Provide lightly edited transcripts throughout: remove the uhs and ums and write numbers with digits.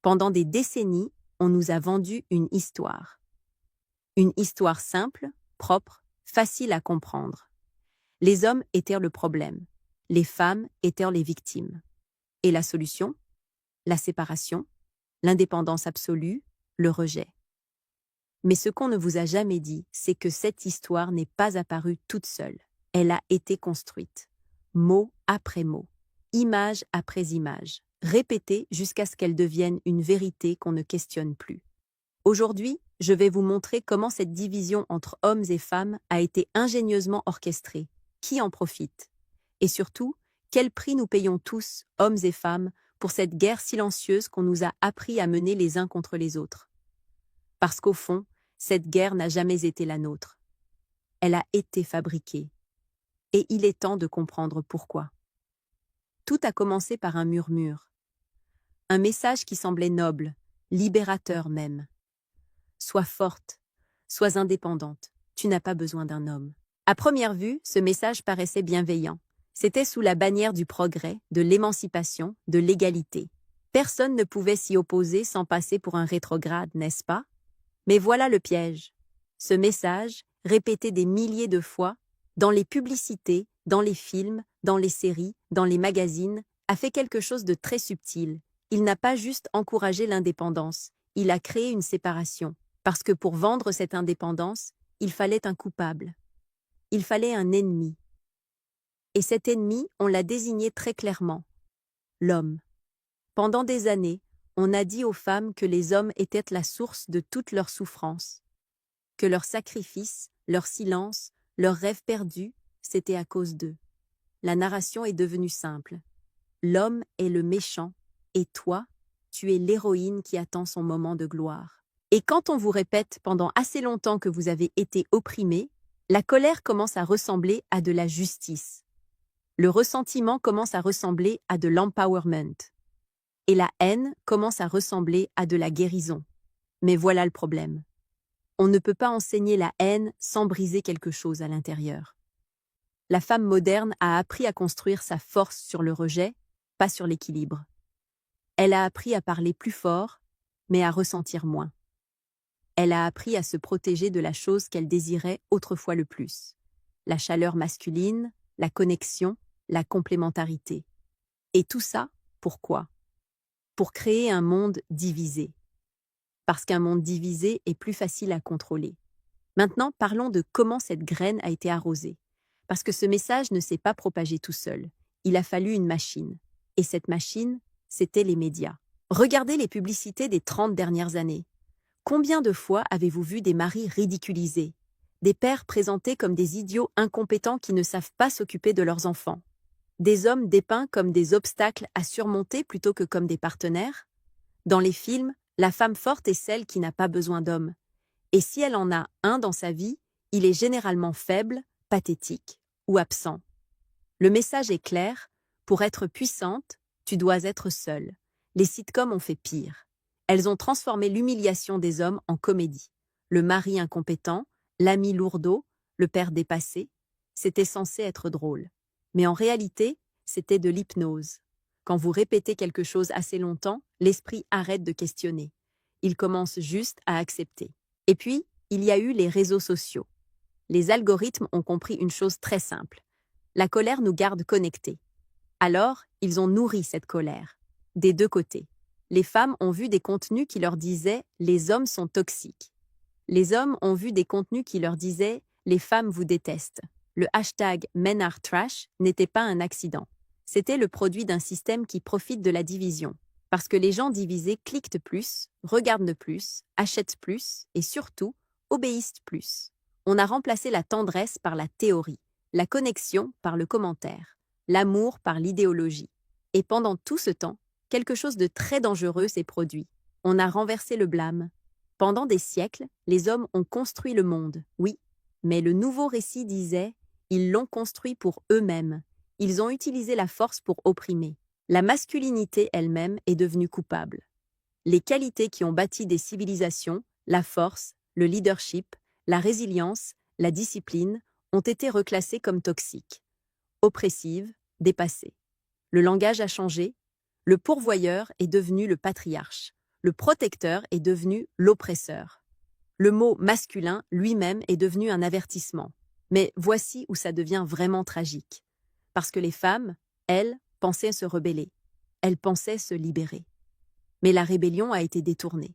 Pendant des décennies, on nous a vendu une histoire. Une histoire simple, propre, facile à comprendre. Les hommes étaient le problème. Les femmes étaient les victimes. Et la solution? La séparation, l'indépendance absolue, le rejet. Mais ce qu'on ne vous a jamais dit, c'est que cette histoire n'est pas apparue toute seule. Elle a été construite, mot après mot, image après image, répétée jusqu'à ce qu'elle devienne une vérité qu'on ne questionne plus. Aujourd'hui, je vais vous montrer comment cette division entre hommes et femmes a été ingénieusement orchestrée, qui en profite, et surtout, quel prix nous payons tous, hommes et femmes, pour cette guerre silencieuse qu'on nous a appris à mener les uns contre les autres. Parce qu'au fond, cette guerre n'a jamais été la nôtre. Elle a été fabriquée. Et il est temps de comprendre pourquoi. Tout a commencé par un murmure. Un message qui semblait noble, libérateur même. Sois forte, sois indépendante, tu n'as pas besoin d'un homme. À première vue, ce message paraissait bienveillant. C'était sous la bannière du progrès, de l'émancipation, de l'égalité. Personne ne pouvait s'y opposer sans passer pour un rétrograde, n'est-ce pas? Mais voilà le piège. Ce message, répété des milliers de fois, dans les publicités, dans les films, dans les séries, dans les magazines, a fait quelque chose de très subtil. Il n'a pas juste encouragé l'indépendance, il a créé une séparation. Parce que pour vendre cette indépendance, il fallait un coupable. Il fallait un ennemi. Et cet ennemi, on l'a désigné très clairement. L'homme. Pendant des années, on a dit aux femmes que les hommes étaient la source de toutes leurs souffrances. Que leurs sacrifices, leur silence, leurs rêves perdus, c'était à cause d'eux. La narration est devenue simple. L'homme est le méchant, et toi, tu es l'héroïne qui attend son moment de gloire. Et quand on vous répète pendant assez longtemps que vous avez été opprimé, la colère commence à ressembler à de la justice. Le ressentiment commence à ressembler à de l'empowerment. Et la haine commence à ressembler à de la guérison. Mais voilà le problème. On ne peut pas enseigner la haine sans briser quelque chose à l'intérieur. La femme moderne a appris à construire sa force sur le rejet, pas sur l'équilibre. Elle a appris à parler plus fort, mais à ressentir moins. Elle a appris à se protéger de la chose qu'elle désirait autrefois le plus. La chaleur masculine, la connexion, la complémentarité. Et tout ça, pourquoi? Pour créer un monde divisé. Parce qu'un monde divisé est plus facile à contrôler. Maintenant, parlons de comment cette graine a été arrosée. Parce que ce message ne s'est pas propagé tout seul. Il a fallu une machine. Et cette machine, c'était les médias. Regardez les publicités des 30 dernières années. Combien de fois avez-vous vu des maris ridiculisés, des pères présentés comme des idiots incompétents qui ne savent pas s'occuper de leurs enfants, des hommes dépeints comme des obstacles à surmonter plutôt que comme des partenaires? Dans les films, la femme forte est celle qui n'a pas besoin d'homme. Et si elle en a un dans sa vie, il est généralement faible, pathétique ou absent. Le message est clair, pour être puissante, tu dois être seule. Les sitcoms ont fait pire. Elles ont transformé l'humiliation des hommes en comédie. Le mari incompétent, l'ami lourdeau, le père dépassé, c'était censé être drôle. Mais en réalité, c'était de l'hypnose. Quand vous répétez quelque chose assez longtemps, l'esprit arrête de questionner. Il commence juste à accepter. Et puis, il y a eu les réseaux sociaux. Les algorithmes ont compris une chose très simple. La colère nous garde connectés. Alors, ils ont nourri cette colère. Des deux côtés. Les femmes ont vu des contenus qui leur disaient « les hommes sont toxiques ». Les hommes ont vu des contenus qui leur disaient « les femmes vous détestent ». Le hashtag « Men are trash » n'était pas un accident. C'était le produit d'un système qui profite de la division. Parce que les gens divisés cliquent plus, regardent plus, achètent plus et surtout, obéissent plus. On a remplacé la tendresse par la théorie, la connexion par le commentaire, l'amour par l'idéologie. Et pendant tout ce temps, quelque chose de très dangereux s'est produit. On a renversé le blâme. Pendant des siècles, les hommes ont construit le monde, oui, mais le nouveau récit disait « ils l'ont construit pour eux-mêmes ». Ils ont utilisé la force pour opprimer. La masculinité elle-même est devenue coupable. Les qualités qui ont bâti des civilisations, la force, le leadership, la résilience, la discipline, ont été reclassées comme toxiques, oppressives, dépassées. Le langage a changé. Le pourvoyeur est devenu le patriarche. Le protecteur est devenu l'oppresseur. Le mot masculin lui-même est devenu un avertissement. Mais voici où ça devient vraiment tragique. Parce que les femmes, elles, pensaient se rebeller. Elles pensaient se libérer. Mais la rébellion a été détournée.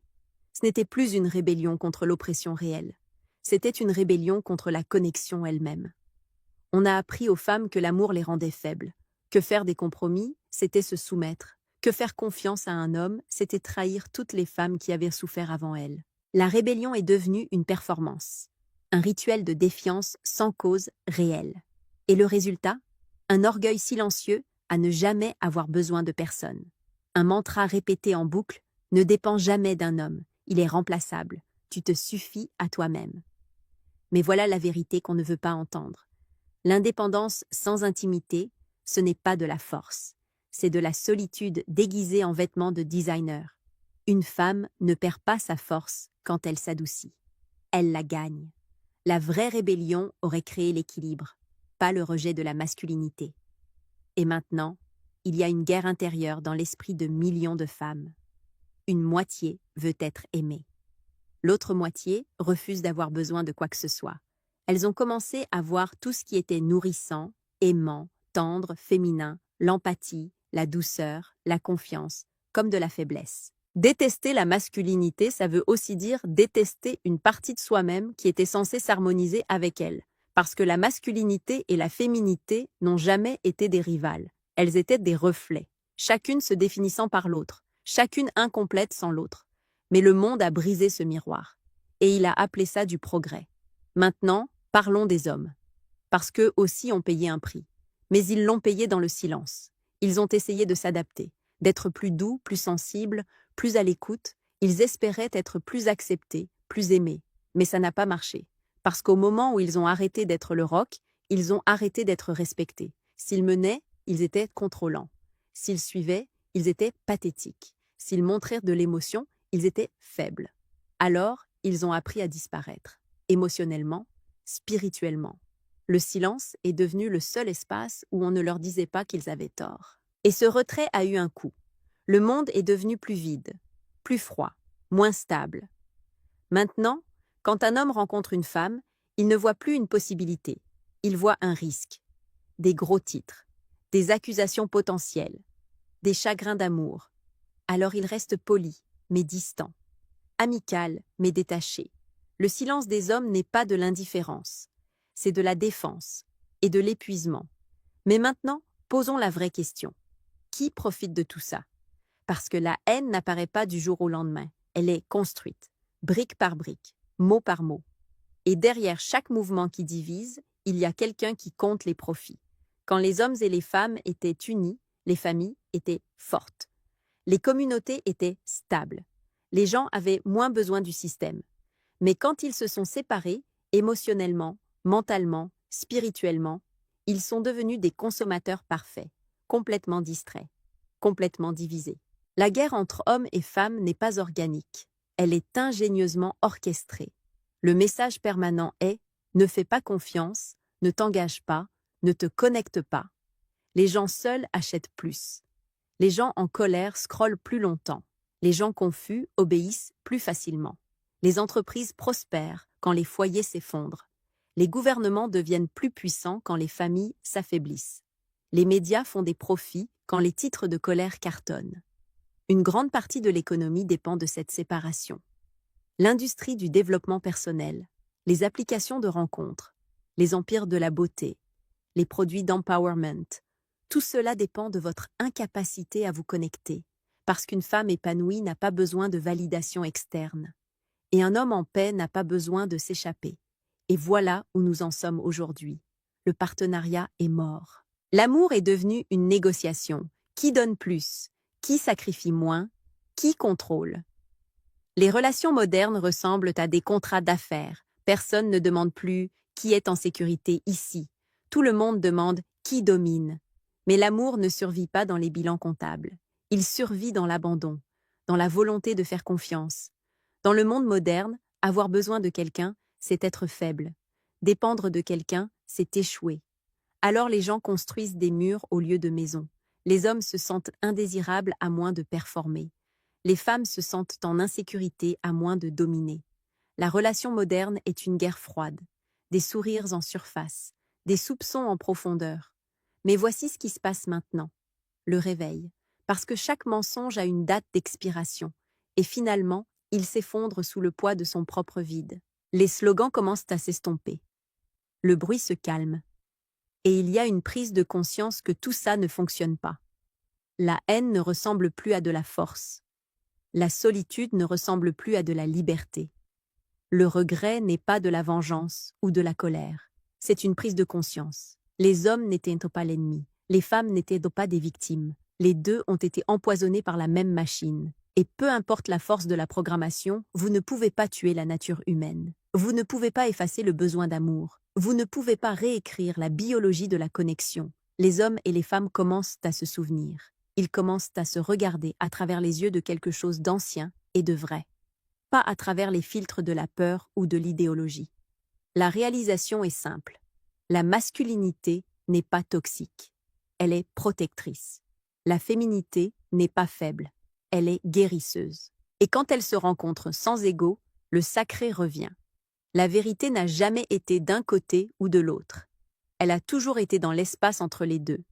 Ce n'était plus une rébellion contre l'oppression réelle. C'était une rébellion contre la connexion elle-même. On a appris aux femmes que l'amour les rendait faibles, que faire des compromis, c'était se soumettre, que faire confiance à un homme, c'était trahir toutes les femmes qui avaient souffert avant elles. La rébellion est devenue une performance, un rituel de défiance sans cause réelle. Et le résultat? Un orgueil silencieux à ne jamais avoir besoin de personne. Un mantra répété en boucle: ne dépend jamais d'un homme, il est remplaçable, tu te suffis à toi-même. Mais voilà la vérité qu'on ne veut pas entendre. L'indépendance sans intimité, ce n'est pas de la force, c'est de la solitude déguisée en vêtements de designer. Une femme ne perd pas sa force quand elle s'adoucit. Elle la gagne. La vraie rébellion aurait créé l'équilibre, pas le rejet de la masculinité. Et maintenant, il y a une guerre intérieure dans l'esprit de millions de femmes. Une moitié veut être aimée. L'autre moitié refuse d'avoir besoin de quoi que ce soit. Elles ont commencé à voir tout ce qui était nourrissant, aimant, tendre, féminin, l'empathie, la douceur, la confiance, comme de la faiblesse. Détester la masculinité, ça veut aussi dire détester une partie de soi-même qui était censée s'harmoniser avec elle. Parce que la masculinité et la féminité n'ont jamais été des rivales. Elles étaient des reflets, chacune se définissant par l'autre, chacune incomplète sans l'autre. Mais le monde a brisé ce miroir, et il a appelé ça du progrès. Maintenant, parlons des hommes. Parce qu'eux aussi ont payé un prix. Mais ils l'ont payé dans le silence. Ils ont essayé de s'adapter, d'être plus doux, plus sensibles, plus à l'écoute. Ils espéraient être plus acceptés, plus aimés. Mais ça n'a pas marché. Parce qu'au moment où ils ont arrêté d'être le roc, ils ont arrêté d'être respectés. S'ils menaient, ils étaient contrôlants. S'ils suivaient, ils étaient pathétiques. S'ils montrèrent de l'émotion, ils étaient faibles. Alors, ils ont appris à disparaître, émotionnellement, spirituellement. Le silence est devenu le seul espace où on ne leur disait pas qu'ils avaient tort. Et ce retrait a eu un coût. Le monde est devenu plus vide, plus froid, moins stable. Maintenant, quand un homme rencontre une femme, il ne voit plus une possibilité, il voit un risque. Des gros titres, des accusations potentielles, des chagrins d'amour. Alors il reste poli, mais distant, amical, mais détaché. Le silence des hommes n'est pas de l'indifférence, c'est de la défense et de l'épuisement. Mais maintenant, posons la vraie question. Qui profite de tout ça? Parce que la haine n'apparaît pas du jour au lendemain, elle est construite, brique par brique, mot par mot. Et derrière chaque mouvement qui divise, il y a quelqu'un qui compte les profits. Quand les hommes et les femmes étaient unis, les familles étaient fortes. Les communautés étaient stables. Les gens avaient moins besoin du système. Mais quand ils se sont séparés, émotionnellement, mentalement, spirituellement, ils sont devenus des consommateurs parfaits, complètement distraits, complètement divisés. La guerre entre hommes et femmes n'est pas organique. Elle est ingénieusement orchestrée. Le message permanent est « ne fais pas confiance, ne t'engage pas, ne te connecte pas ». Les gens seuls achètent plus. Les gens en colère scrollent plus longtemps. Les gens confus obéissent plus facilement. Les entreprises prospèrent quand les foyers s'effondrent. Les gouvernements deviennent plus puissants quand les familles s'affaiblissent. Les médias font des profits quand les titres de colère cartonnent. Une grande partie de l'économie dépend de cette séparation. L'industrie du développement personnel, les applications de rencontres, les empires de la beauté, les produits d'empowerment, tout cela dépend de votre incapacité à vous connecter, parce qu'une femme épanouie n'a pas besoin de validation externe. Et un homme en paix n'a pas besoin de s'échapper. Et voilà où nous en sommes aujourd'hui. Le partenariat est mort. L'amour est devenu une négociation. Qui donne plus? Qui sacrifie moins? Qui contrôle? Les relations modernes ressemblent à des contrats d'affaires. Personne ne demande plus qui est en sécurité ici. Tout le monde demande qui domine. Mais l'amour ne survit pas dans les bilans comptables. Il survit dans l'abandon, dans la volonté de faire confiance. Dans le monde moderne, avoir besoin de quelqu'un, c'est être faible. Dépendre de quelqu'un, c'est échouer. Alors les gens construisent des murs au lieu de maisons. Les hommes se sentent indésirables à moins de performer. Les femmes se sentent en insécurité à moins de dominer. La relation moderne est une guerre froide, des sourires en surface, des soupçons en profondeur. Mais voici ce qui se passe maintenant. Le réveil, parce que chaque mensonge a une date d'expiration, et finalement, il s'effondre sous le poids de son propre vide. Les slogans commencent à s'estomper. Le bruit se calme. Et il y a une prise de conscience que tout ça ne fonctionne pas. La haine ne ressemble plus à de la force. La solitude ne ressemble plus à de la liberté. Le regret n'est pas de la vengeance ou de la colère. C'est une prise de conscience. Les hommes n'étaient pas l'ennemi. Les femmes n'étaient pas des victimes. Les deux ont été empoisonnés par la même machine. Et peu importe la force de la programmation, vous ne pouvez pas tuer la nature humaine. Vous ne pouvez pas effacer le besoin d'amour. Vous ne pouvez pas réécrire la biologie de la connexion. Les hommes et les femmes commencent à se souvenir. Ils commencent à se regarder à travers les yeux de quelque chose d'ancien et de vrai. Pas à travers les filtres de la peur ou de l'idéologie. La réalisation est simple. La masculinité n'est pas toxique. Elle est protectrice. La féminité n'est pas faible. Elle est guérisseuse. Et quand elles se rencontrent sans ego, le sacré revient. La vérité n'a jamais été d'un côté ou de l'autre. Elle a toujours été dans l'espace entre les deux.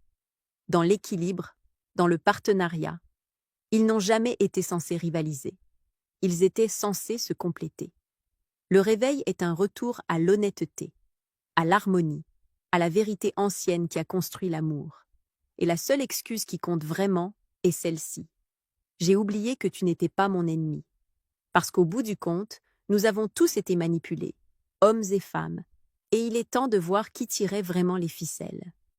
Dans l'équilibre, dans le partenariat. Ils n'ont jamais été censés rivaliser. Ils étaient censés se compléter. Le réveil est un retour à l'honnêteté, à l'harmonie, à la vérité ancienne qui a construit l'amour. Et la seule excuse qui compte vraiment est celle-ci. J'ai oublié que tu n'étais pas mon ennemi. Parce qu'au bout du compte, nous avons tous été manipulés, hommes et femmes, et il est temps de voir qui tirait vraiment les ficelles.